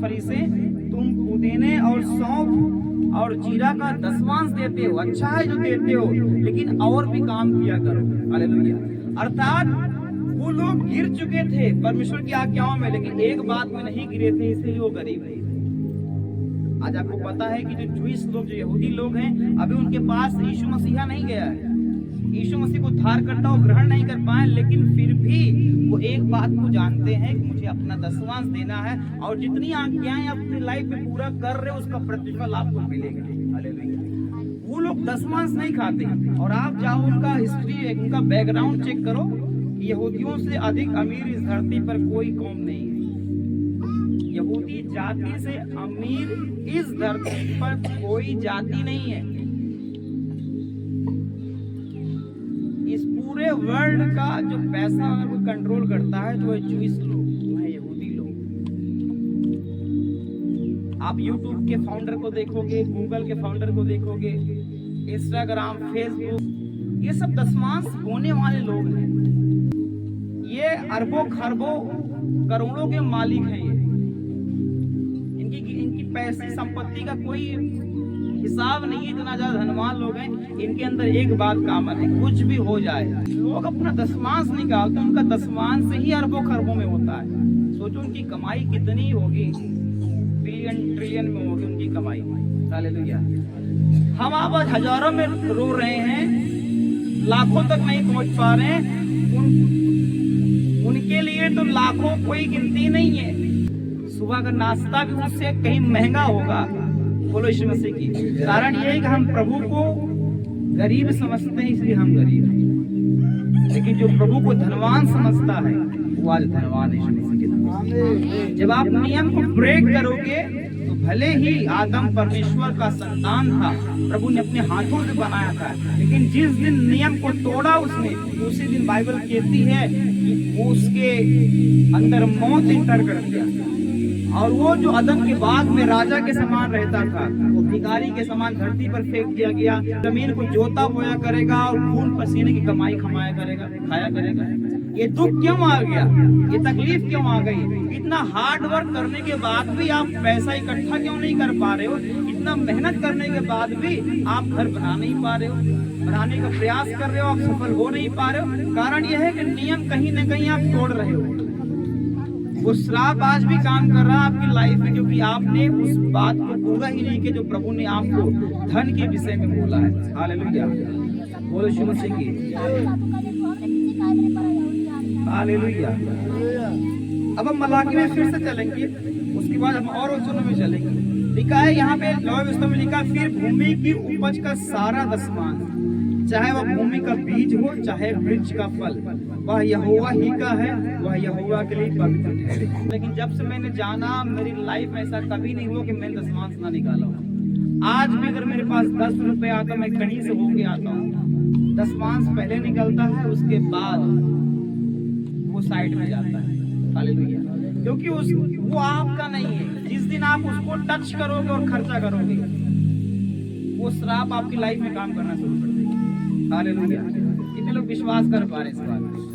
फरीसे, तुम पुदीने और सौंफ और जीरा का दसवांश देते हो, अच्छा है जो देते हो, लेकिन और भी काम किया करो। हालेलुया। अर्थात वो लोग गिर चुके थे परमेश्वर की आज्ञाओं में, लेकिन एक बात में नहीं गिरे थे, इसलिए वो गरीब है। आज आपको पता है कि जो जूइश लोग, जो यहूदी लोग हैं, अभी उनके पास यीशु मसीहा नहीं गया है, यीशु मसीह को उद्धारकर्ता वो ग्रहण नहीं कर पाए, लेकिन फिर भी वो एक बात को जानते हैं कि मुझे अपना दसवांश देना है, और जितनी आज्ञाएं आप अपनी लाइफ में पूरा कर रहे हो उसका प्रतिफल आपको मिलेगा। हालेलुया। वो लोग दसवांश नहीं खाते, और आप जाओ उनका हिस्ट्री, उनका बैकग्राउंड चेक करो, यहूदियों से अधिक अमीर इस धरती पर कोई कौम नहीं है। यहूदी जाति से अमीर इस धरती पर कोई जाति नहीं है। इस पूरे वर्ल्ड का जो पैसा को कंट्रोल करता है जो है जूइश लोग, जो है यहूदी लोग। आप यूट्यूब के फाउंडर को देखोगे, गूगल के फाउंडर को देखोगे, इंस्टाग्राम, फेसबुक, ये सब दसवांश होने वाले लोग हैं। ये अरबों खरबों करोड़ों के मालिक हैं। ये इनकी पैसे संपत्ति का कोई हिसाब नहीं है, इतना ज्यादा धनवान लोग हैं। इनके अंदर एक बात कामन है, कुछ भी हो जाए लोग अपना दसवांश निकालते हैं, उनका दसवांश से ही अरबों खरबों में होता है। सोचो उनकी कमाई कितनी होगी, बिलियन ट्रिलियन में होगी उनकी कमाई। हालेलुया। हम आप आज हजारों में रो रहे हैं, लाखों तक नहीं पहुंच पा रहे हैं। उनके लिए तो लाखों कोई गिनती नहीं है। सुबह का नाश्ता भी उससे कहीं महंगा होगा। बोलो यीशु मसीह की। कारण ये है कि हम प्रभु को गरीब समझते हैं, इसलिए हम गरीब हैं, लेकिन जो प्रभु को धनवान समझता है वो आज धनवान है। यीशु मसीह के नाम। जब आप नियम को ब्रेक करोगे तो भले ही आदम परमेश्वर का संतान था, प्रभु ने अपने हाथों से बनाया था, लेकिन जिस दिन नियम को तोड़ा उसने, उसी दिन बाइबल कहती है कि वो उसके अंदर मौत इंटर कर दिया। और वो जो अदम के बाग में राजा के समान रहता था, वो भिखारी के समान धरती पर फेंक दिया गया। जमीन को जोता बोया करेगा और खून पसीने की कमाई खाया करेगा। ये दुख क्यों आ गया, ये तकलीफ क्यों आ गई? इतना हार्ड वर्क करने के बाद भी आप पैसा इकट्ठा क्यों नहीं कर पा रहे हो? इतना मेहनत करने के बाद भी आप घर बना नहीं पा रहे हो, बनाने का प्रयास कर रहे हो, आप सफल हो नहीं पा रहे हो। कारण यह है कि नियम कहीं न कहीं आप तोड़ रहे हो। वो श्राप आज भी काम कर रहा है आपकी लाइफ में, क्योंकि आपने उस बात को पूरा ही नहीं किया जो प्रभु ने आपको धन के विषय में बोला है। हालेलुया। बोलो यीशु मसीह की। हालेलुया। अब हम मलाकी में फिर से चलेंगे, उसके बाद हम और वचनों में चलेंगे। लिखा है यहाँ पे, में लिखा, फिर भूमि की उपज का सारा दसवांश, चाहे वह भूमि का बीज हो चाहे वृक्ष का फल, वह यहोवा ही का है, वह यहोवा के लिए पवित्र ठहरे। लेकिन जब से मैंने जाना, मेरी लाइफ में ऐसा कभी नहीं हुआ कि मैंने दसवांश ना निकाला हो। आज भी अगर मेरे पास 10 रुपए आता, मैं कहीं से होके आता हूँ, दसवांश पहले निकलता है, उसके बाद वो साइड में जाता है। हालेलुया। क्योंकि वो आपका नहीं है। जिस दिन आप उसको टच करोगे और खर्चा करोगे, वो श्राप आपकी लाइफ में काम करना शुरू कर देगा। हालेलुया। कितने लोग विश्वास कर पा रहे हैं इस बात में?